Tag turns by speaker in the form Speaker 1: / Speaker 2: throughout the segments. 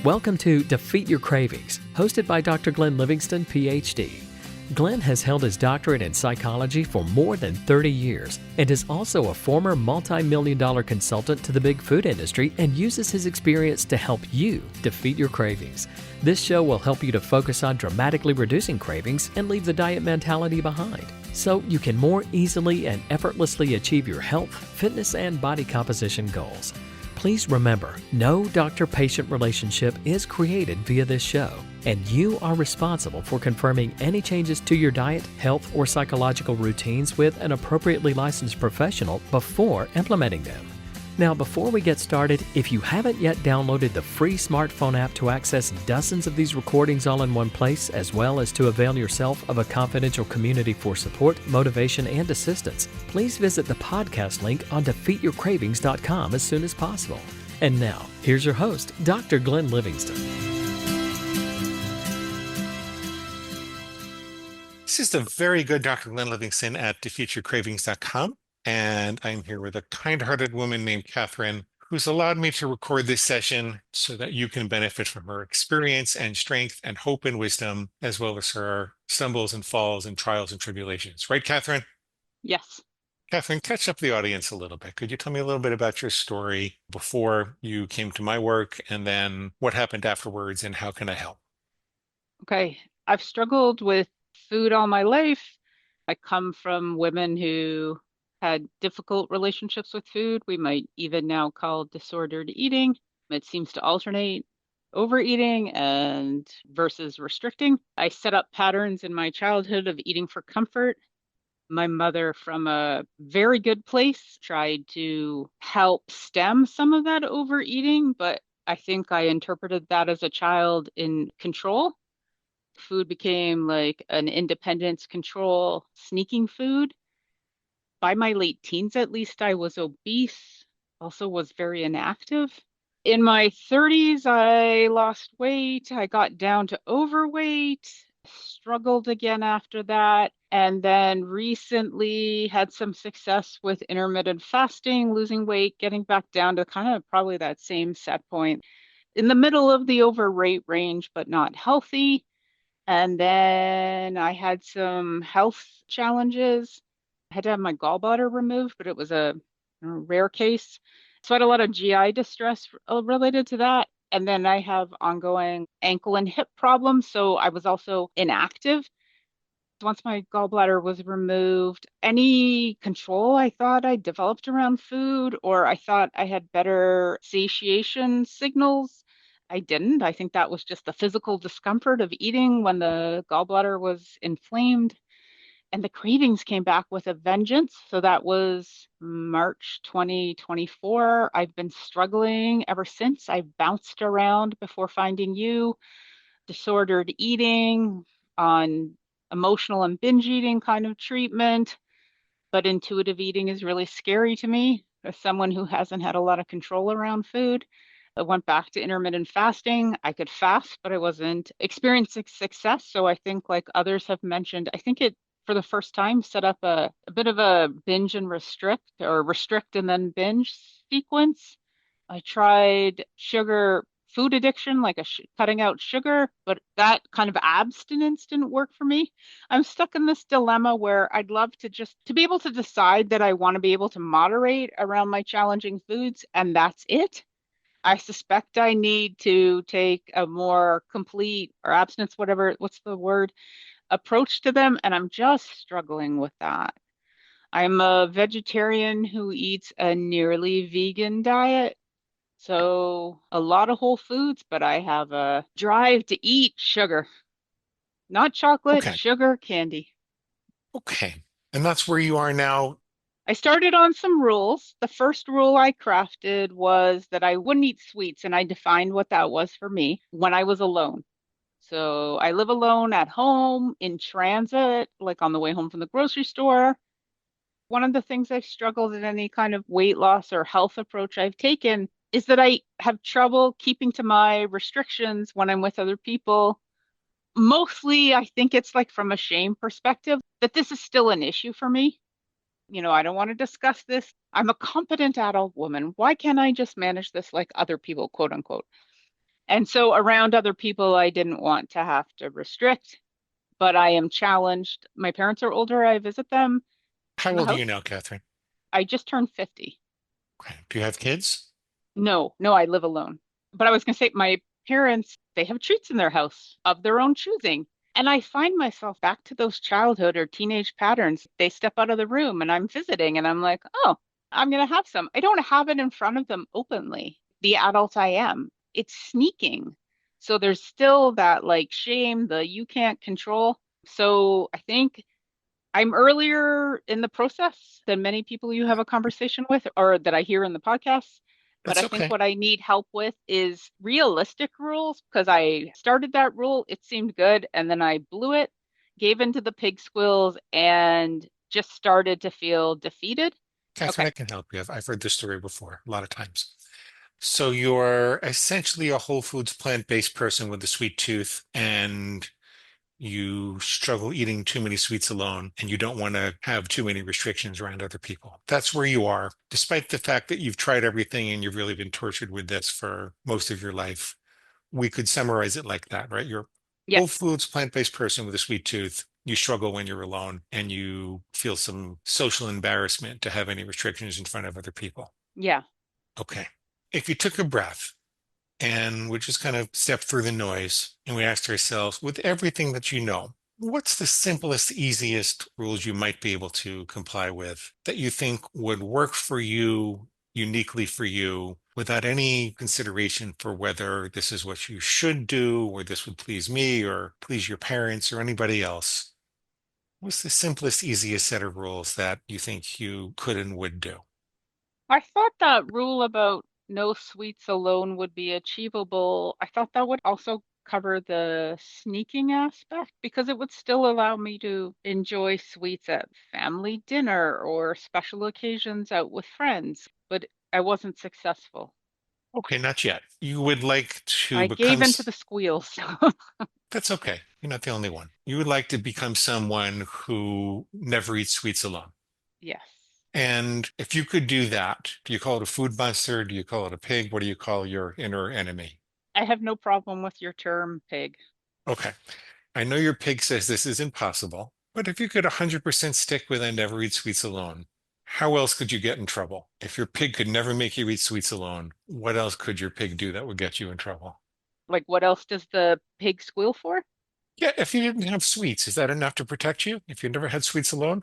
Speaker 1: Welcome to Defeat Your Cravings, hosted by Dr. Glenn Livingston, PhD. Glenn has held his doctorate in psychology for more than 30 years and is also a former multi-million-dollar consultant to the big food industry and uses his experience to help you defeat your cravings. This show will help you to focus on dramatically reducing cravings and leave the diet mentality behind, so you can more easily and effortlessly achieve your health, fitness, and body composition goals. Please remember, no doctor-patient relationship is created via this show, and you are responsible for confirming any changes to your diet, health, or psychological routines with an appropriately licensed professional before implementing them. Now, before we get started, if you haven't yet downloaded the free smartphone app to access dozens of these recordings all in one place, as well as to avail yourself of a confidential community for support, motivation, and assistance, please visit the podcast link on defeatyourcravings.com as soon as possible. And now, here's your host, Dr. Glenn Livingston.
Speaker 2: This is the very good Dr. Glenn Livingston at defeatyourcravings.com. And I'm here with a kind-hearted woman named Kathryn, who's allowed me to record this session so that you can benefit from her experience and strength and hope and wisdom, as well as her stumbles and falls and trials and tribulations. Right, Kathryn?
Speaker 3: Yes.
Speaker 2: Kathryn, catch up the audience a little bit. Could you tell me a little bit about your story before you came to my work, and then what happened afterwards, and how can I help?
Speaker 3: Okay. I've struggled with food all my life. I come from women who had difficult relationships with food. We might even now call disordered eating. It seems to alternate overeating and versus restricting. I set up patterns in my childhood of eating for comfort. My mother, from a very good place, tried to help stem some of that overeating, but I think I interpreted that as a child in control. Food became like an independence control, sneaking food. By my late teens, at least, I was obese, also was very inactive. In my 30s, I lost weight. I got down to overweight, struggled again after that, and then recently had some success with intermittent fasting, losing weight, getting back down to kind of probably that same set point in the middle of the overweight range, but not healthy. And then I had some health challenges. I had to have my gallbladder removed, but it was a rare case. So I had a lot of GI distress related to that. And then I have ongoing ankle and hip problems. So I was also inactive. Once my gallbladder was removed, any control I thought I developed around food, or I thought I had better satiation signals, I didn't. I think that was just the physical discomfort of eating when the gallbladder was inflamed. And the cravings came back with a vengeance. So that was March 2024. I've been struggling ever since. I bounced around before finding you, disordered eating, on emotional and binge eating kind of treatment. But intuitive eating is really scary to me as someone who hasn't had a lot of control around food. I went back to intermittent fasting. I could fast, but I wasn't experiencing success. So I think, like others have mentioned, I think it, for the first time, set up a bit of a binge and restrict, or restrict and then binge sequence. I tried sugar food addiction, like cutting out sugar, but that kind of abstinence didn't work for me. I'm stuck in this dilemma where I'd love to just to be able to decide that I want to be able to moderate around my challenging foods, and that's it. I suspect I need to take a more complete, or abstinence, whatever, what's the word, approach to them, and I'm just struggling with that. I'm a vegetarian who eats a nearly vegan diet, so a lot of whole foods, but I have a drive to eat sugar, not chocolate,
Speaker 2: Okay.
Speaker 3: sugar, candy.
Speaker 2: Okay. And that's where you are now.
Speaker 3: I started on some rules. The first rule I crafted was that I wouldn't eat sweets, and I defined what that was for me when I was alone. So I live alone at home, in transit, like on the way home from the grocery store. One of the things I've struggled in any kind of weight loss or health approach I've taken is that I have trouble keeping to my restrictions when I'm with other people. Mostly, I think it's like from a shame perspective that this is still an issue for me. I don't want to discuss this. I'm a competent adult woman. Why can't I just manage this like other people, quote unquote? And so around other people, I didn't want to have to restrict, but I am challenged. My parents are older. I visit them
Speaker 2: How
Speaker 3: in the
Speaker 2: old are you
Speaker 3: house.
Speaker 2: now, Catherine?
Speaker 3: I just turned 50.
Speaker 2: Okay. Do you have kids?
Speaker 3: No, no, I live alone. But I was going to say, my parents, they have treats in their house of their own choosing. And I find myself back to those childhood or teenage patterns. They step out of the room and I'm visiting and I'm like, oh, I'm going to have some. I don't have it in front of them openly. The adult I am, it's sneaking. So there's still that like shame, the you can't control. So I think I'm earlier in the process than many people you have a conversation with or that I hear in the podcast. But I
Speaker 2: That's
Speaker 3: think
Speaker 2: okay.
Speaker 3: what I need help with is realistic rules because I started that rule, it seemed good, and then I blew it, gave into the pig squills, and just started to feel defeated.
Speaker 2: Catherine,
Speaker 3: Okay.
Speaker 2: I can help you. I've heard this story before a lot of times. So you're essentially a whole foods plant-based person with a sweet tooth, and you struggle eating too many sweets alone, and you don't want to have too many restrictions around other people. That's where you are, despite the fact that you've tried everything and you've really been tortured with this for most of your life. We could summarize it like that, right? You're a whole
Speaker 3: Yes.
Speaker 2: foods plant-based person with a sweet tooth. You struggle when you're alone, and you feel some social embarrassment to have any restrictions in front of other people.
Speaker 3: Yeah.
Speaker 2: Okay. If you took a breath and we just kind of step through the noise and we asked ourselves, with everything that you know, what's the simplest, easiest rules you might be able to comply with that you think would work for you, uniquely for you, without any consideration for whether this is what you should do, or this would please me, or please your parents, or anybody else? What's the simplest, easiest set of rules that you think you could and would do?
Speaker 3: I thought that rule about no sweets alone would be achievable. I thought that would also cover the sneaking aspect because it would still allow me to enjoy sweets at family dinner or special occasions out with friends, but I wasn't successful.
Speaker 2: Okay, not yet. You would like to
Speaker 3: I
Speaker 2: become
Speaker 3: gave into the squeals.
Speaker 2: That's okay. You're not the only one. You would like to become someone who never eats sweets alone.
Speaker 3: Yes.
Speaker 2: And if you could do that, do you call it a food monster? Do you call it a pig? What do you call your inner enemy?
Speaker 3: I have no problem with your term, pig.
Speaker 2: Okay. I know your pig says this is impossible, but if you could 100% stick with and never eat sweets alone, how else could you get in trouble? If your pig could never make you eat sweets alone, what else could your pig do that would get you in trouble?
Speaker 3: Like, what else does the pig squeal for?
Speaker 2: Yeah, if you didn't have sweets, is that enough to protect you? If you never had sweets alone?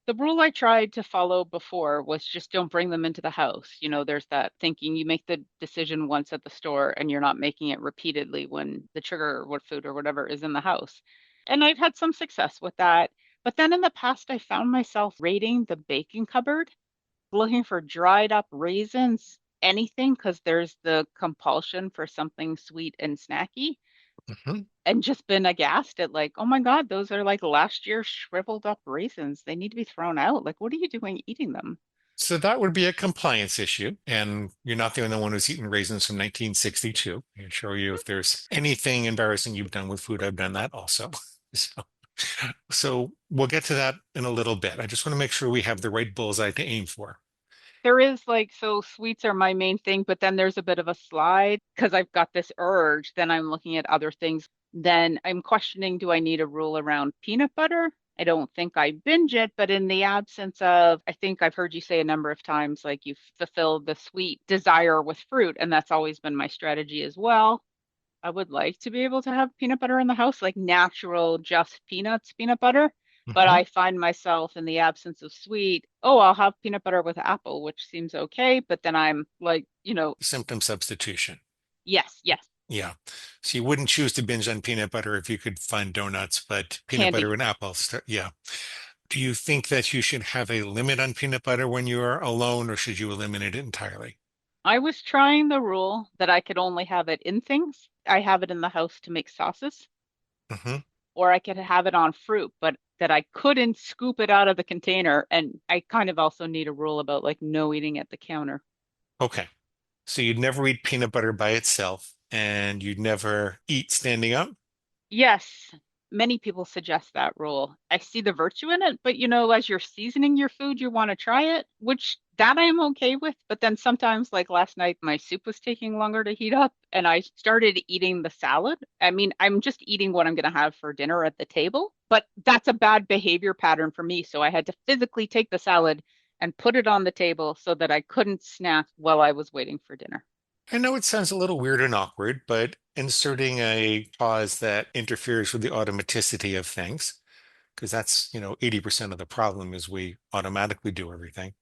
Speaker 3: The rule I tried to follow before was just don't bring them into the house. You know, there's that thinking you make the decision once at the store and you're not making it repeatedly when the sugar or what food or whatever is in the house. And I've had some success with that. But then in the past, I found myself raiding the baking cupboard, looking for dried up raisins, anything, because there's the compulsion for something sweet and snacky
Speaker 2: Mhm.
Speaker 3: and just been aghast at like, oh my God, those are like last year's shriveled up raisins. They need to be thrown out. Like, what are you doing eating them?
Speaker 2: So that would be a compliance issue. And you're not the only one who's eaten raisins from 1962. I can show you if there's anything embarrassing you've done with food, I've done that also. So, so we'll get to that in a little bit. I just want to make sure we have the right bullseye to aim for.
Speaker 3: There is like, so sweets are my main thing, but then there's a bit of a slide because I've got this urge. Then I'm looking at other things. Then I'm questioning, do I need a rule around peanut butter? I don't think I binge it, but in the absence of, I think I've heard you say a number of times, like you fulfill the sweet desire with fruit, and that's always been my strategy as well. I would like to be able to have peanut butter in the house, like natural, just peanuts, peanut butter. But
Speaker 2: Mhm.
Speaker 3: I find myself in the absence of sweet, oh, I'll have peanut butter with apple, which seems okay. But then I'm like,
Speaker 2: Symptom substitution.
Speaker 3: yes, yes,
Speaker 2: Yeah. So you wouldn't choose to binge on peanut butter if you could find donuts, but peanut butter
Speaker 3: candy.
Speaker 2: and apples. Yeah. Do you think that you should have a limit on peanut butter when you're alone, or should you eliminate it entirely?
Speaker 3: I was trying the rule that I could only have it in things. I have it in the house to make sauces,
Speaker 2: Hmm.
Speaker 3: or I could have it on fruit, but that I couldn't scoop it out of the container. And I kind of also need a rule about like no eating at the counter.
Speaker 2: Okay. So you'd never eat peanut butter by itself, and you'd never eat standing up?
Speaker 3: Yes, many people suggest that rule. I see the virtue in it, but as you're seasoning your food, you want to try it, which That I'm okay with, but then sometimes, like last night, my soup was taking longer to heat up, and I started eating the salad. I mean, I'm just eating what I'm going to have for dinner at the table, but that's a bad behavior pattern for me. So I had to physically take the salad and put it on the table so that I couldn't snack while I was waiting for dinner.
Speaker 2: I know it sounds a little weird and awkward, but inserting a pause that interferes with the automaticity of things, because that's, 80% of the problem is we automatically do everything.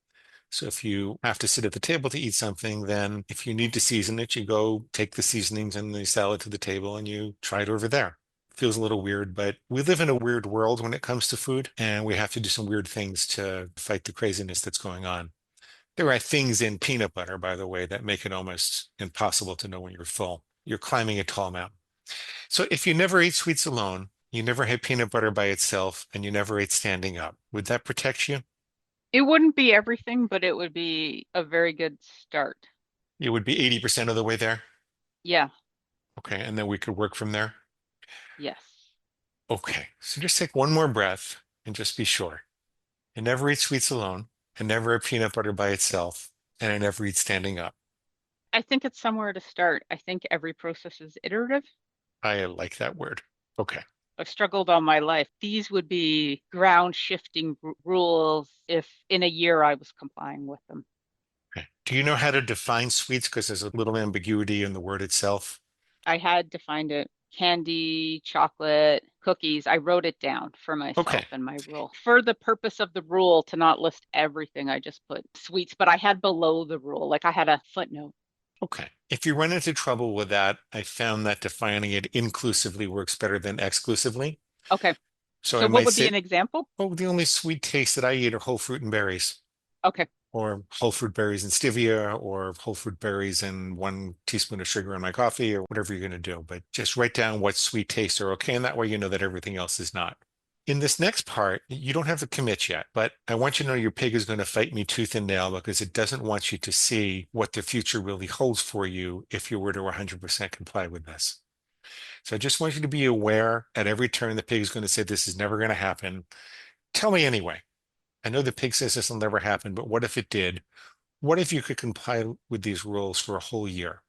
Speaker 2: So if you have to sit at the table to eat something, then if you need to season it, you go take the seasonings and the salad to the table and you try it over there. Feels a little weird, but we live in a weird world when it comes to food, and we have to do some weird things to fight the craziness that's going on. There are things in peanut butter, by the way, that make it almost impossible to know when you're full. You're climbing a tall mountain. So if you never ate sweets alone, you never had peanut butter by itself, and you never ate standing up, would that protect you?
Speaker 3: It wouldn't be everything, but it would be a very good start.
Speaker 2: You would be 80% of the way there.
Speaker 3: Yeah,
Speaker 2: Okay, and then we could work from there.
Speaker 3: yes.
Speaker 2: Okay, so just take one more breath and just be sure. I never eat sweets alone. I never eat peanut butter by itself, and I never eat standing up.
Speaker 3: I think it's somewhere to start. I think every process is iterative.
Speaker 2: I like that word. Okay.
Speaker 3: I've struggled all my life. These would be ground shifting rules if in a year I was complying with them.
Speaker 2: Okay. Do you know how to define sweets? Because there's a little ambiguity in the word itself.
Speaker 3: I had to find it candy, chocolate, cookies. I wrote it down for
Speaker 2: Okay.
Speaker 3: myself in my rule. For the purpose of the rule to not list everything, I just put sweets, but I had below the rule, like I had a footnote.
Speaker 2: Okay. If you run into trouble with that, I found that defining it inclusively works better than exclusively.
Speaker 3: Okay.
Speaker 2: So
Speaker 3: So
Speaker 2: I
Speaker 3: what
Speaker 2: might
Speaker 3: would be
Speaker 2: say,
Speaker 3: an example?
Speaker 2: oh, the only sweet taste that I eat are whole fruit and berries,
Speaker 3: Okay.
Speaker 2: or whole fruit berries and stevia, or whole fruit berries and 1 teaspoon of sugar in my coffee, or whatever you're going to do. But just write down what sweet tastes are okay, and that way you know that everything else is not. In this next part, you don't have to commit yet, but I want you to know your pig is going to fight me tooth and nail because it doesn't want you to see what the future really holds for you if you were to 100% comply with this. So I just want you to be aware at every turn the pig is going to say, this is never going to happen. Tell me anyway. I know the pig says this will never happen, but what if it did? What if you could comply with these rules for a whole year?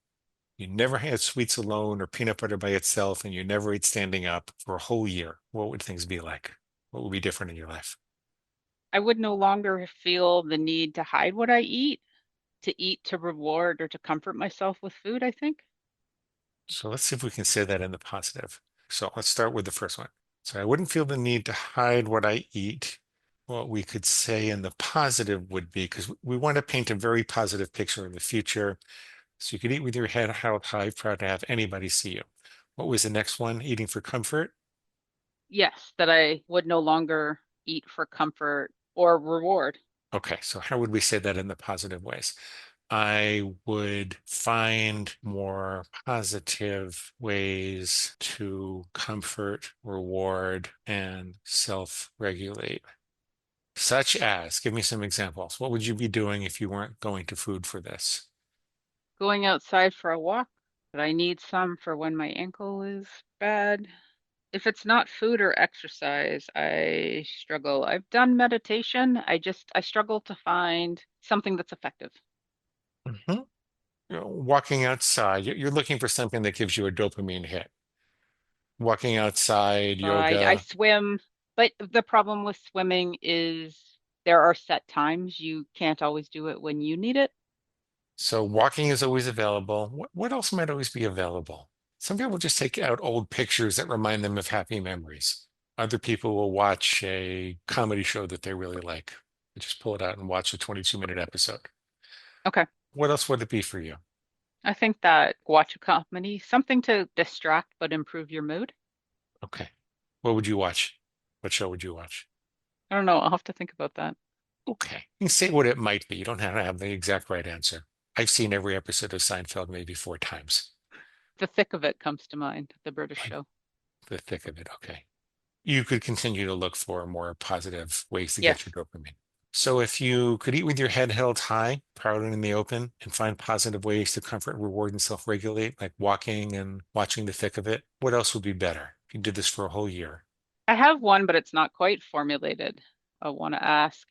Speaker 2: You never had sweets alone or peanut butter by itself, and you never ate standing up for a whole year. What would things be like? What would be different in your life?
Speaker 3: I would no longer feel the need to hide what I eat to reward or to comfort myself with food, I think.
Speaker 2: So let's see if we can say that in the positive. So let's start with the first one. So I wouldn't feel the need to hide what I eat. What we could say in the positive would be, because we want to paint a very positive picture of the future. So you could eat with your head held high, proud to have anybody see you. What was the next one? Eating for comfort.
Speaker 3: Yes, that I would no longer eat for comfort or reward.
Speaker 2: Okay, so how would we say that in the positive ways? I would find more positive ways to comfort, reward, and self-regulate. Such as, give me some examples. What would you be doing if you weren't going to food for this?
Speaker 3: Going outside for a walk, but I need some for when my ankle is bad. If it's not food or exercise, I struggle. I've done meditation. I struggle to find something that's effective.
Speaker 2: Mhm. Walking outside, you're looking for something that gives you a dopamine hit. Walking outside,
Speaker 3: I
Speaker 2: yoga.
Speaker 3: swim, but the problem with swimming is there are set times. You can't always do it when you need it.
Speaker 2: So walking is always available. What else might always be available? Some people just take out old pictures that remind them of happy memories. Other people will watch a comedy show that they really like. They just pull it out and watch a 22-minute episode.
Speaker 3: Okay.
Speaker 2: What else would it be for you?
Speaker 3: I think that watch a comedy, something to distract but improve your mood.
Speaker 2: Okay. What would you watch? What show would you watch?
Speaker 3: I don't know. I'll have to think about that.
Speaker 2: Okay. You can say what it might be. You don't have to have the exact right answer. I've seen every episode of Seinfeld maybe 4 times.
Speaker 3: The Thick of It comes to mind, the British
Speaker 2: Like
Speaker 3: show.
Speaker 2: the thick of it. Okay. You could continue to look for more positive ways to get
Speaker 3: Yes.
Speaker 2: your dopamine. So if you could eat with your head held high, proud and in the open, and find positive ways to comfort, reward, and self-regulate, like walking and watching the thick of it, what else would be better if you did this for a whole year?
Speaker 3: I have one, but it's not quite formulated. I want to ask,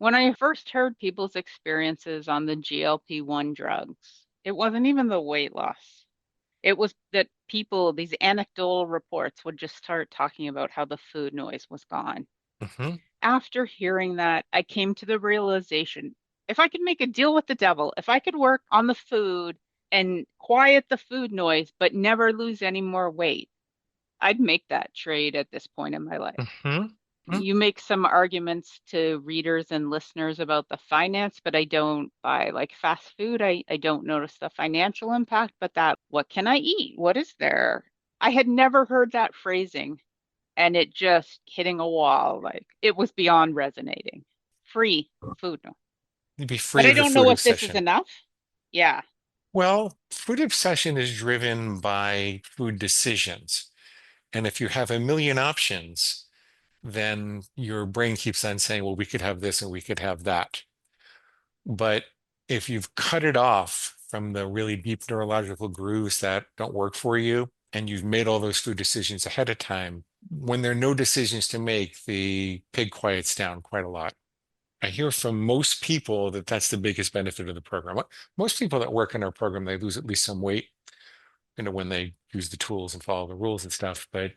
Speaker 3: When I first heard people's experiences on the GLP-1 drugs, it wasn't even the weight loss. It was that people, these anecdotal reports would just start talking about how the food noise was gone.
Speaker 2: Hmm.
Speaker 3: After hearing that, I came to the realization, if I could make a deal with the devil, if I could work on the food and quiet the food noise, but never lose any more weight, I'd make that trade at this point in my life.
Speaker 2: Hmm.
Speaker 3: You make some arguments to readers and listeners about the finance, but I don't buy like fast food. I don't notice the financial impact, but that what can I eat? What is there? I had never heard that phrasing and it just hitting a wall. Like it was beyond resonating. Free food. No.
Speaker 2: You'd be
Speaker 3: But
Speaker 2: free
Speaker 3: I
Speaker 2: of the
Speaker 3: don't
Speaker 2: food
Speaker 3: know if this is
Speaker 2: obsession.
Speaker 3: enough. Yeah.
Speaker 2: Well, food obsession is driven by food decisions. And if you have a million options, then your brain keeps on saying, well, we could have this and we could have that. But if you've cut it off from the really deep neurological grooves that don't work for you, and you've made all those food decisions ahead of time, when there are no decisions to make, the pig quiets down quite a lot. I hear from most people that that's the biggest benefit of the program. Most people that work in our program, they lose at least some weight, when they use the tools and follow the rules and stuff. But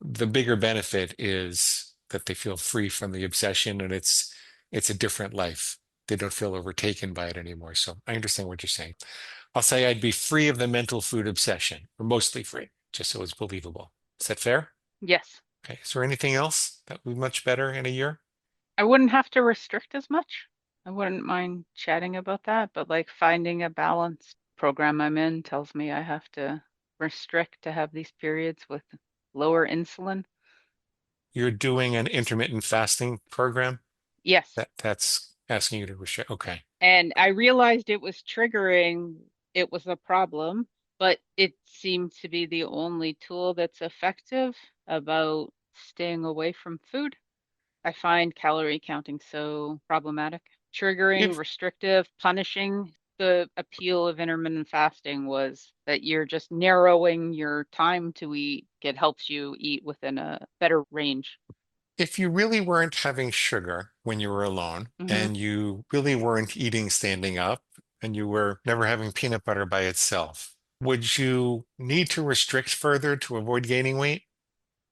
Speaker 2: the bigger benefit is that they feel free from the obsession, and it's a different life. They don't feel overtaken by it anymore. So I understand what you're saying. I'll say I'd be free of the mental food obsession, or mostly free, just so it's believable. Is that fair?
Speaker 3: Yes.
Speaker 2: Okay. Is there anything else that would be much better in a year?
Speaker 3: I wouldn't have to restrict as much. I wouldn't mind chatting about that, but like finding a balanced program I'm in tells me I have to restrict to have these periods with lower insulin.
Speaker 2: You're doing an intermittent fasting program?
Speaker 3: Yes.
Speaker 2: That's asking you to restrict. Okay.
Speaker 3: And I realized it was triggering, it was a problem, but it seemed to be the only tool that's effective about staying away from food. I find calorie counting so problematic. Triggering,
Speaker 2: If
Speaker 3: restrictive, punishing. The appeal of intermittent fasting was that you're just narrowing your time to eat. It helps you eat within a better range.
Speaker 2: if you really weren't having sugar when you were alone,
Speaker 3: Hmm.
Speaker 2: and you really weren't eating standing up, and you were never having peanut butter by itself, would you need to restrict further to avoid gaining weight?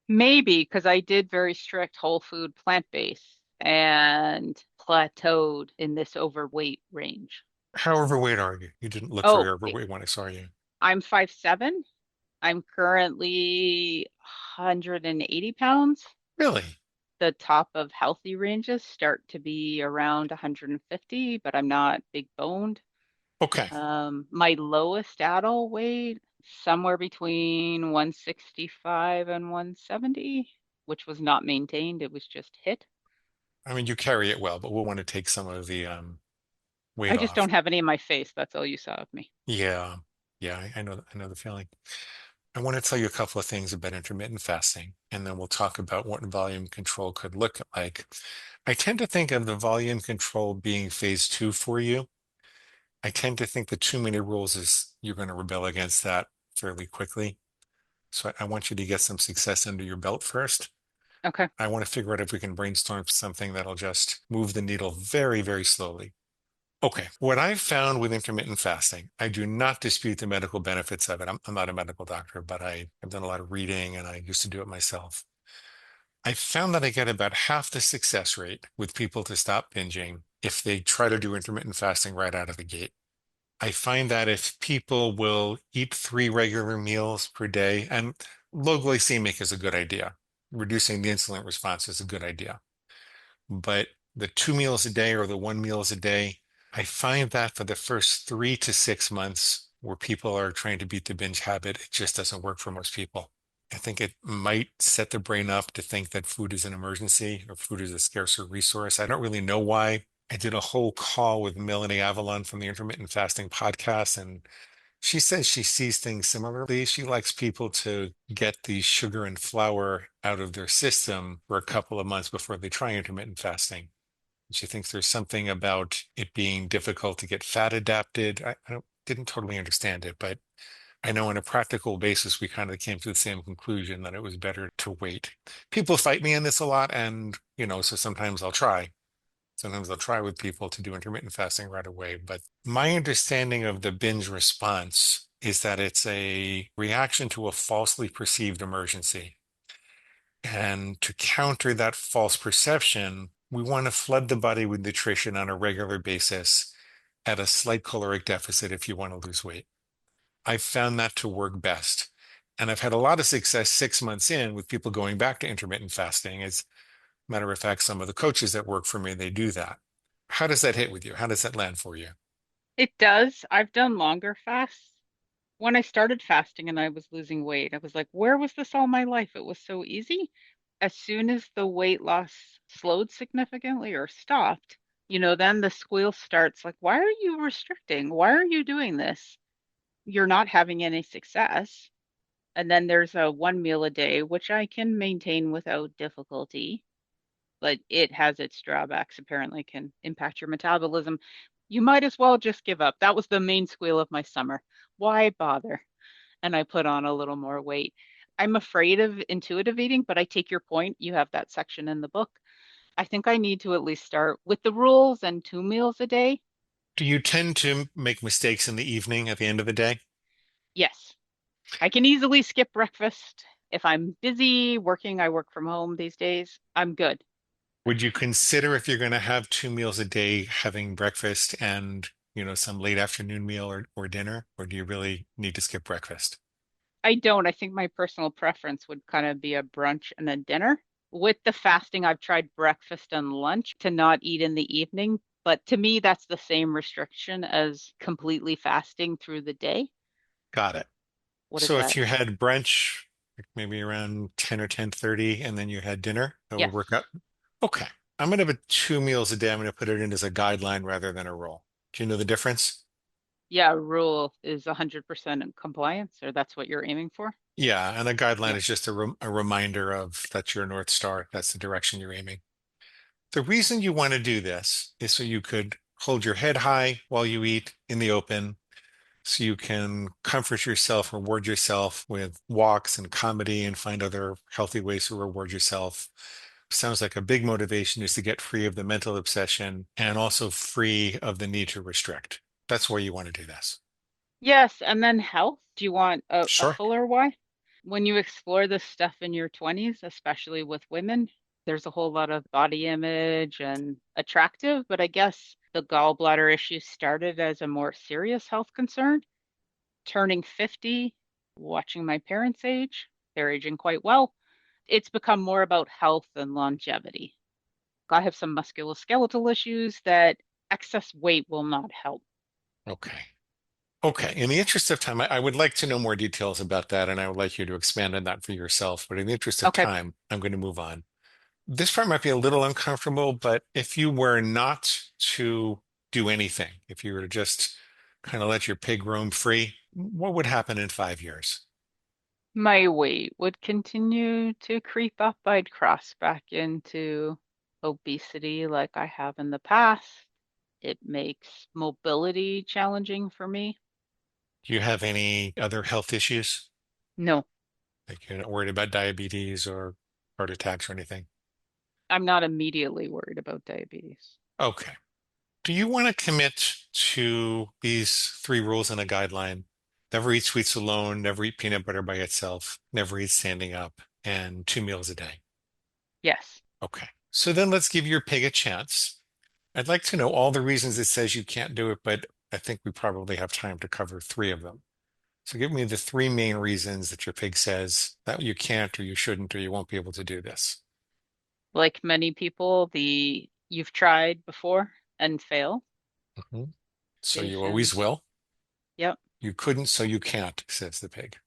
Speaker 3: Maybe because I did very strict whole food plant-based and plateaued in this overweight range.
Speaker 2: How overweight are you? You didn't look very
Speaker 3: Oh,
Speaker 2: overweight when I saw you.
Speaker 3: I'm 5'7". I'm currently 180 pounds.
Speaker 2: Really?
Speaker 3: The top of healthy ranges start to be around 150, but I'm not big boned.
Speaker 2: Okay.
Speaker 3: My lowest adult weight, somewhere between 165 and 170, which was not maintained. It was just hit.
Speaker 2: I mean, you carry it well, but we'll want to take some of the weight
Speaker 3: I just
Speaker 2: off.
Speaker 3: don't have any in my face. That's all you saw of me.
Speaker 2: Yeah. Yeah, I know the feeling. I want to tell you a couple of things about intermittent fasting, and then we'll talk about what volume control could look like. I tend to think of the volume control being phase two for you. I tend to think the too many rules is you're going to rebel against that fairly quickly. So I want you to get some success under your belt first.
Speaker 3: Okay.
Speaker 2: I want to figure out if we can brainstorm something that'll just move the needle very, very slowly. Okay, what I've found with intermittent fasting, I do not dispute the medical benefits of it. I'm not a medical doctor, but I've done a lot of reading and I used to do it myself. I found that I get about half the success rate with people to stop binging if they try to do intermittent fasting right out of the gate. I find that if people will eat 3 regular meals per day, and low glycemic is a good idea, reducing the insulin response is a good idea. But the 2 meals a day or the 1 meals a day, I find that for the first 3 to 6 months, where people are trying to beat the binge habit, it just doesn't work for most people. I think it might set the brain up to think that food is an emergency or food is a scarcer resource. I don't really know why. I did a whole call with Melanie Avalon from the Intermittent Fasting podcast, and she says she sees things similarly. She likes people to get the sugar and flour out of their system for a couple of months before they try intermittent fasting. She thinks there's something about it being difficult to get fat adapted. Didn't totally understand it, but I know on a practical basis, we kind of came to the same conclusion that it was better to wait. People fight me on this a lot, and so sometimes I'll try. Sometimes I'll try with people to do intermittent fasting right away. But my understanding of the binge response is that it's a reaction to a falsely perceived emergency. And to counter that false perception, we want to flood the body with nutrition on a regular basis at a slight caloric deficit if you want to lose weight. I've found that to work best. And I've had a lot of success 6 months in with people going back to intermittent fasting. As a matter of fact, some of the coaches that work for me, they do that. How does that hit with you? How does that land for you?
Speaker 3: It does. I've done longer fasts. When I started fasting and I was losing weight, I was like, where was this all my life? It was so easy. As soon as the weight loss slowed significantly or stopped, then the squeal starts like, why are you restricting? Why are you doing this? You're not having any success. And then there's a one meal a day, which I can maintain without difficulty, but it has its drawbacks, apparently can impact your metabolism. You might as well just give up. That was the main squeal of my summer. Why bother? And I put on a little more weight. I'm afraid of intuitive eating, but I take your point. You have that section in the book. I think I need to at least start with the rules and 2 meals a day.
Speaker 2: Do you tend to make mistakes in the evening at the end of the day?
Speaker 3: Yes, I can easily skip breakfast. If I'm busy working, I work from home these days. I'm good.
Speaker 2: Would you consider if you're going to have 2 meals a day, having breakfast and, some late afternoon meal or dinner, or do you really need to skip breakfast?
Speaker 3: I don't. I think my personal preference would kind of be a brunch and a dinner. With the fasting, I've tried breakfast and lunch to not eat in the evening, but to me, that's the same restriction as completely fasting through the day.
Speaker 2: Got it.
Speaker 3: What is
Speaker 2: So if
Speaker 3: that?
Speaker 2: you had brunch, like maybe around 10 or 10:30, and then you had dinner, that would
Speaker 3: Yes.
Speaker 2: work out. Okay. I'm going to have a 2 meals a day. I'm going to put it in as a guideline rather than a rule. Do you know the difference?
Speaker 3: Yeah, rule is 100% in compliance, or that's what you're aiming for.
Speaker 2: Yeah, and a guideline
Speaker 3: Yeah.
Speaker 2: is just a reminder of that's your North Star. That's the direction you're aiming. The reason you want to do this is so you could hold your head high while you eat in the open, so you can comfort yourself, reward yourself with walks and comedy, and find other healthy ways to reward yourself. Sounds like a big motivation is to get free of the mental obsession and also free of the need to restrict. That's why you want to do this.
Speaker 3: Yes, and then health. Do you want a
Speaker 2: Sure.
Speaker 3: fuller why? When you explore this stuff in your 20s, especially with women, there's a whole lot of body image and attractive, but I guess the gallbladder issue started as a more serious health concern. Turning 50, watching my parents age, they're aging quite well. It's become more about health and longevity. I have some musculoskeletal issues that excess weight will not help.
Speaker 2: Okay. Okay. In the interest of time, I would like to know more details about that, and I would like you to expand on that for yourself. But in the interest of
Speaker 3: Okay.
Speaker 2: time, I'm going to move on. This part might be a little uncomfortable, but if you were not to do anything, if you were to just kind of let your pig roam free, what would happen in 5 years?
Speaker 3: My weight would continue to creep up. I'd cross back into obesity like I have in the past. It makes mobility challenging for me.
Speaker 2: Do you have any other health issues?
Speaker 3: No,
Speaker 2: Like you're not worried about diabetes or heart attacks or anything?
Speaker 3: I'm not immediately worried about diabetes.
Speaker 2: Okay. Do you want to commit to these three rules and a guideline? Never eat sweets alone, never eat peanut butter by itself, never eat standing up, and 2 meals a day.
Speaker 3: Yes.
Speaker 2: Okay. So then let's give your pig a chance. I'd like to know all the reasons it says you can't do it, but I think we probably have time to cover three of them. So give me the three main reasons that your pig says that you can't or you shouldn't or you won't be able to do this.
Speaker 3: Like many people, the you've tried before and fail.
Speaker 2: Mhm. So you always
Speaker 3: Patience.
Speaker 2: will.
Speaker 3: Yep.
Speaker 2: You couldn't, so you can't, says the pig.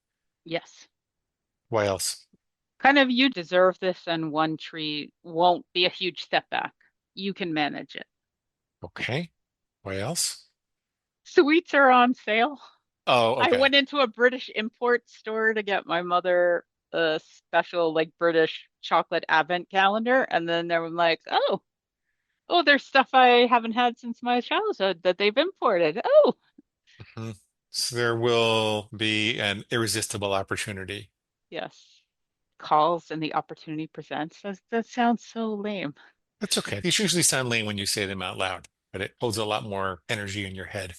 Speaker 3: Yes.
Speaker 2: Why else?
Speaker 3: Kind of you deserve this and one treat won't be a huge setback. You can manage it.
Speaker 2: Okay. Why else?
Speaker 3: Sweets are on sale.
Speaker 2: Oh,
Speaker 3: I
Speaker 2: okay.
Speaker 3: went into a British import store to get my mother a special like British chocolate advent calendar, and then they were like, oh, there's stuff I haven't had since my childhood that they've imported. Oh,
Speaker 2: Mhm. So there will be an irresistible opportunity.
Speaker 3: yes. Calls and the opportunity presents. That sounds so lame.
Speaker 2: That's okay. These usually sound lame when you say them out loud, but it holds a lot more energy in your head.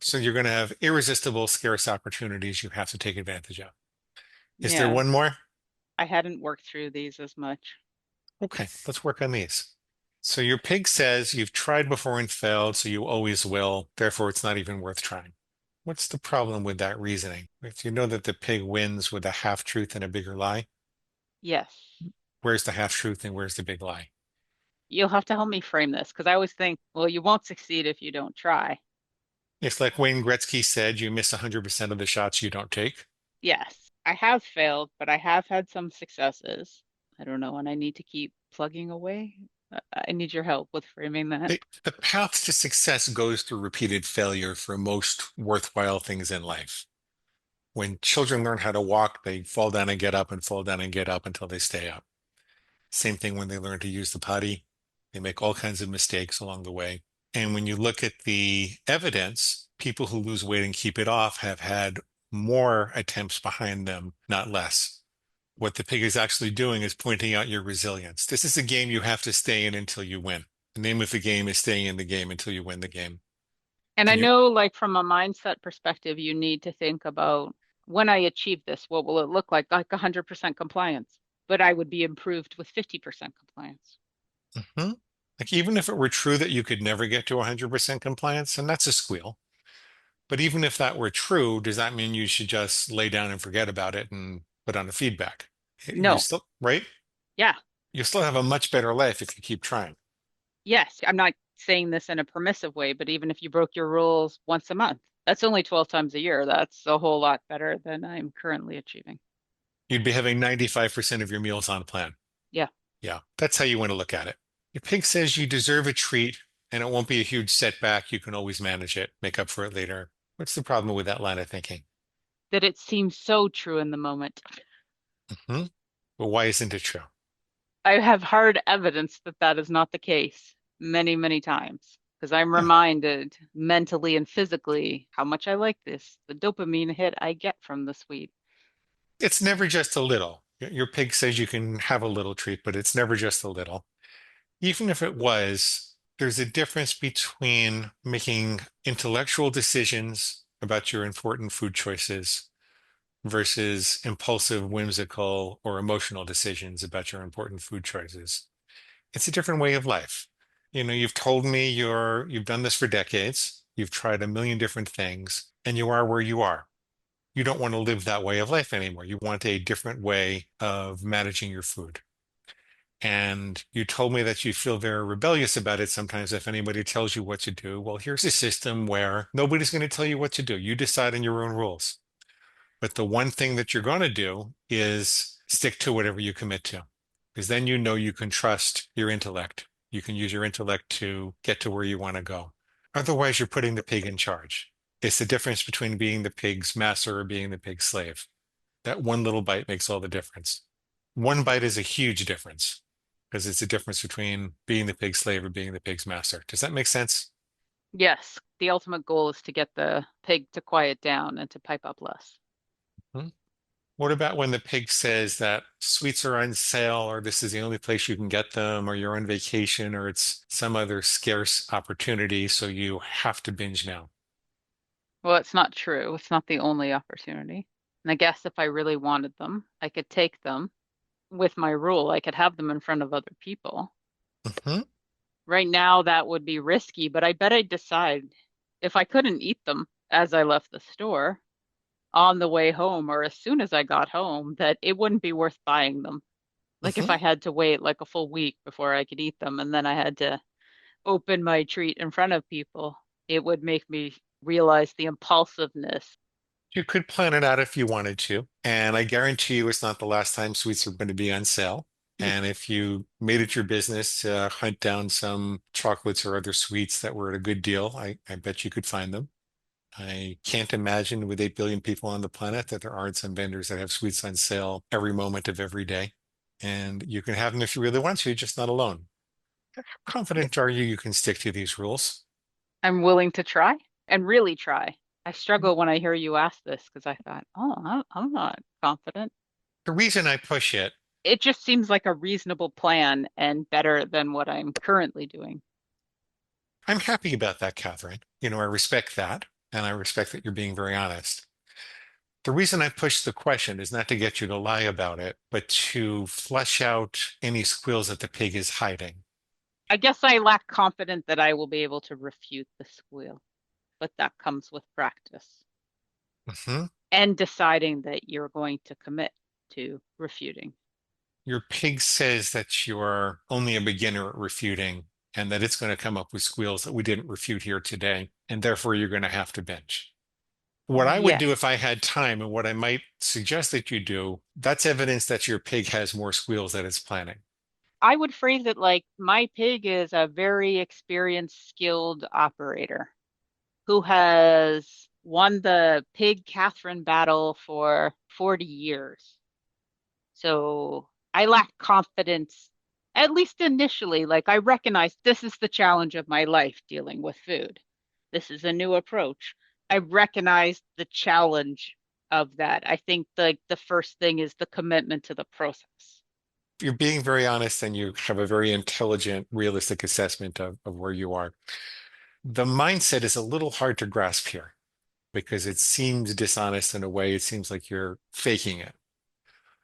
Speaker 2: So you're going to have irresistible, scarce opportunities you have to take advantage of. Is there
Speaker 3: Yeah,
Speaker 2: one more?
Speaker 3: I hadn't worked through these as much.
Speaker 2: Okay, let's work on these. So your pig says you've tried before and failed, so you always will. Therefore, it's not even worth trying. What's the problem with that reasoning? If you know that the pig wins with a half truth and a bigger lie,
Speaker 3: Yes.
Speaker 2: where's the half truth and where's the big lie?
Speaker 3: You'll have to help me frame this because I always think, well, you won't succeed if you don't try.
Speaker 2: It's like Wayne Gretzky said, you miss 100% of the shots you don't take.
Speaker 3: Yes, I have failed, but I have had some successes. I don't know, and I need to keep plugging away. I need your help with framing that.
Speaker 2: The path to success goes through repeated failure for most worthwhile things in life. When children learn how to walk, they fall down and get up and fall down and get up until they stay up. Same thing when they learn to use the potty. They make all kinds of mistakes along the way. And when you look at the evidence, people who lose weight and keep it off have had more attempts behind them, not less. What the pig is actually doing is pointing out your resilience. This is a game you have to stay in until you win. The name of the game is staying in the game until you win the game.
Speaker 3: And I
Speaker 2: And you,
Speaker 3: know, like, from a mindset perspective, you need to think about when I achieve this, what will it look like 100% compliance, but I would be improved with 50% compliance.
Speaker 2: Mhm. Like even if it were true that you could never get to 100% compliance, and that's a squeal, but even if that were true, does that mean you should just lay down and forget about it and put on a feedback? You
Speaker 3: No,
Speaker 2: still, right?
Speaker 3: yeah,
Speaker 2: You still have a much better life if you keep trying.
Speaker 3: yes. I'm not saying this in a permissive way, but even if you broke your rules once a month, that's only 12 times a year. That's a whole lot better than I'm currently achieving.
Speaker 2: You'd be having 95% of your meals on plan.
Speaker 3: Yeah.
Speaker 2: Yeah, that's how you want to look at it. Your pig says you deserve a treat and it won't be a huge setback. You can always manage it, make up for it later. What's the problem with that line of thinking?
Speaker 3: That it seems so true in the moment.
Speaker 2: Hmm. Well, why isn't it true?
Speaker 3: I have hard evidence that that is not the case many, many times because I'm
Speaker 2: Yeah,
Speaker 3: reminded mentally and physically how much I like this, the dopamine hit I get from the sweet.
Speaker 2: it's never just a little. Your pig says you can have a little treat, but it's never just a little. Even if it was, there's a difference between making intellectual decisions about your important food choices versus impulsive, whimsical, or emotional decisions about your important food choices. It's a different way of life. You know, you've told me you've done this for decades, you've tried a million different things, and you are where you are. You don't want to live that way of life anymore. You want a different way of managing your food. And you told me that you feel very rebellious about it sometimes if anybody tells you what to do. Well, here's a system where nobody's going to tell you what to do. You decide on your own rules. But the one thing that you're going to do is stick to whatever you commit to, because then you know you can trust your intellect. You can use your intellect to get to where you want to go. Otherwise, you're putting the pig in charge. It's the difference between being the pig's master or being the pig's slave. That one little bite makes all the difference. One bite is a huge difference because it's a difference between being the pig's slave or being the pig's master. Does that make sense?
Speaker 3: Yes, the ultimate goal is to get the pig to quiet down and to pipe up less.
Speaker 2: Hmm? What about when the pig says that sweets are on sale, or this is the only place you can get them, or you're on vacation, or it's some other scarce opportunity, so you have to binge now?
Speaker 3: Well, it's not true. It's not the only opportunity. And I guess if I really wanted them, I could take them with my rule. I could have them in front of other people.
Speaker 2: Hmm.
Speaker 3: Right now, that would be risky, but I bet I'd decide if I couldn't eat them as I left the store on the way home or as soon as I got home, that it wouldn't be worth buying them. Like if
Speaker 2: Hmm.
Speaker 3: I had to wait like a full week before I could eat them and then I had to open my treat in front of people, it would make me realize the impulsiveness.
Speaker 2: You could plan it out if you wanted to, and I guarantee you it's not the last time sweets are going to be on sale. And if you made it your business to hunt down some chocolates or other sweets that were at a good deal, I bet you could find them. I can't imagine with 8 billion people on the planet that there aren't some vendors that have sweets on sale every moment of every day. And you can have them if you really want to, just not alone. How confident are you can stick to these rules?
Speaker 3: I'm willing to try and really try. I struggle when I hear you ask this because I thought, oh, I'm not confident.
Speaker 2: The reason I push it
Speaker 3: It just seems like a reasonable plan and better than what I'm currently doing.
Speaker 2: I'm happy about that, Kathryn. I respect that, and I respect that you're being very honest. The reason I push the question is not to get you to lie about it, but to flesh out any squeals that the pig is hiding.
Speaker 3: I guess I lack confidence that I will be able to refute the squeal, but that comes with practice
Speaker 2: Mhm.
Speaker 3: and deciding that you're going to commit to refuting.
Speaker 2: Your pig says that you're only a beginner at refuting and that it's going to come up with squeals that we didn't refute here today, and therefore you're going to have to bench. What I would do if I
Speaker 3: Yes.
Speaker 2: had time, and what I might suggest that you do, that's evidence that your pig has more squeals than it's planning.
Speaker 3: I would phrase it like my pig is a very experienced, skilled operator who has won the pig Kathryn battle for 40 years. So I lack confidence, at least initially. Like I recognize this is the challenge of my life dealing with food. This is a new approach. I recognize the challenge of that. I think the first thing is the commitment to the process.
Speaker 2: You're being very honest and you have a very intelligent, realistic assessment of where you are. The mindset is a little hard to grasp here because it seems dishonest in a way. It seems like you're faking it.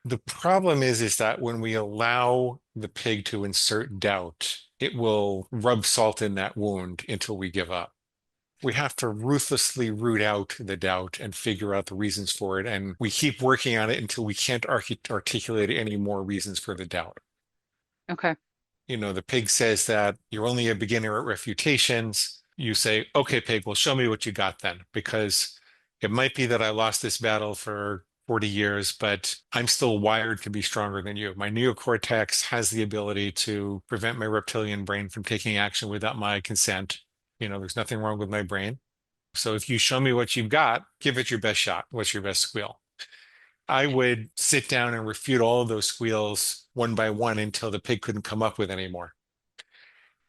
Speaker 2: The problem is that when we allow the pig to insert doubt, it will rub salt in that wound until we give up. We have to ruthlessly root out the doubt and figure out the reasons for it. And we keep working on it until we can't articulate any more reasons for the doubt.
Speaker 3: Okay.
Speaker 2: The pig says that you're only a beginner at refutations. You say, okay, pig, well, show me what you got then, because it might be that I lost this battle for 40 years, but I'm still wired to be stronger than you. My neocortex has the ability to prevent my reptilian brain from taking action without my consent. There's nothing wrong with my brain. So if you show me what you've got, give it your best shot. What's your best squeal? I would sit down and refute all of those squeals one by one until the pig couldn't come up with any more.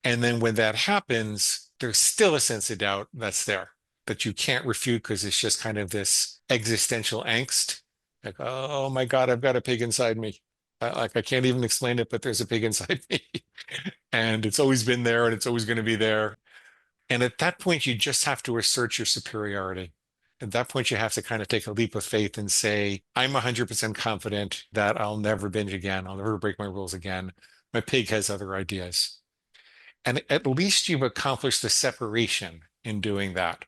Speaker 2: And then when that happens, there's still a sense of doubt that's there that you can't refute because it's just kind of this existential angst. Like, oh my God, I've got a pig inside me. Like I can't even explain it, but there's a pig inside me. And it's always been there and it's always going to be there. And at that point, you just have to assert your superiority. At that point, you have to kind of take a leap of faith and say, I'm 100% confident that I'll never binge again. I'll never break my rules again. My pig has other ideas. And at least you've accomplished the separation in doing that.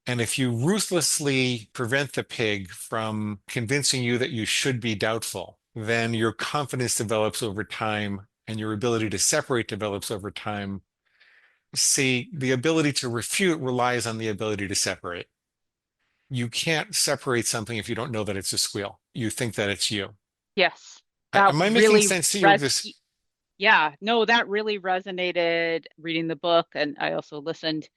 Speaker 2: And if you ruthlessly prevent the pig from convincing you that you should be doubtful, then your confidence develops over time and your ability to separate develops over time. See, the ability to refute relies on the ability to separate. You can't separate something if you don't know that it's a squeal. You think that it's you.
Speaker 3: Yes. That
Speaker 2: Am I making
Speaker 3: really
Speaker 2: sense to you?
Speaker 3: res Yeah, no, that really resonated reading the book, and I also listened.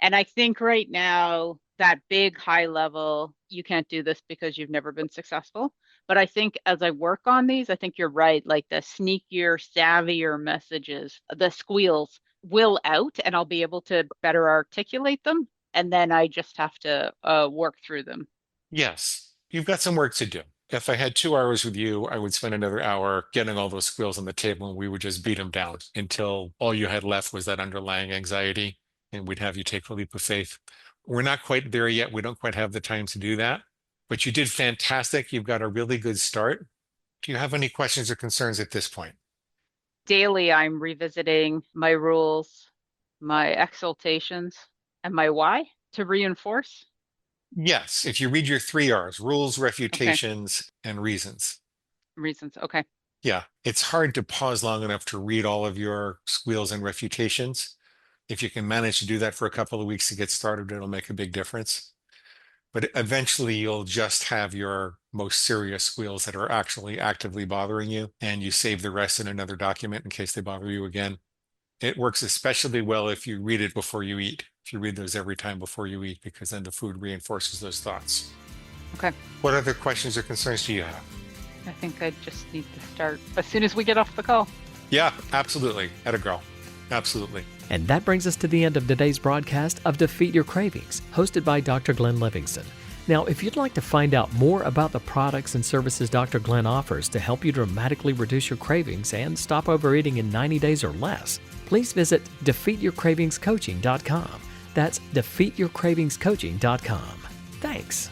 Speaker 3: And I think right now, that big high level, you can't do this because you've never been successful. But I think as I work on these, I think you're right. Like the sneakier, savvier messages, the squeals will out, and I'll be able to better articulate them. And then I just have to work through them.
Speaker 2: Yes, you've got some work to do. If I had 2 hours with you, I would spend another hour getting all those squeals on the table and we would just beat them down until all you had left was that underlying anxiety and we'd have you take the leap of faith. We're not quite there yet. We don't quite have the time to do that, but you did fantastic. You've got a really good start. Do you have any questions or concerns at this point?
Speaker 3: Daily, I'm revisiting my rules, my exaltations, and my why to reinforce.
Speaker 2: Yes, if you read your 3 R's, rules,
Speaker 3: Okay,
Speaker 2: refutations, and reasons.
Speaker 3: reasons. Okay.
Speaker 2: Yeah, it's hard to pause long enough to read all of your squeals and refutations. If you can manage to do that for a couple of weeks to get started, it'll make a big difference. But eventually you'll just have your most serious squeals that are actually actively bothering you, and you save the rest in another document in case they bother you again. It works especially well if you read it before you eat. If you read those every time before you eat, because then the food reinforces those thoughts.
Speaker 3: Okay.
Speaker 2: What other questions or concerns do you have?
Speaker 3: I think I just need to start as soon as we get off the call.
Speaker 2: Yeah, absolutely. Atta girl. Absolutely.
Speaker 1: And that brings us to the end of today's broadcast of Defeat Your Cravings, hosted by Dr. Glenn Livingston. Now, if you'd like to find out more about the products and services Dr. Glenn offers to help you dramatically reduce your cravings and stop overeating in 90 days or less, please visit defeatyourcravingscoaching.com. That's defeatyourcravingscoaching.com. Thanks.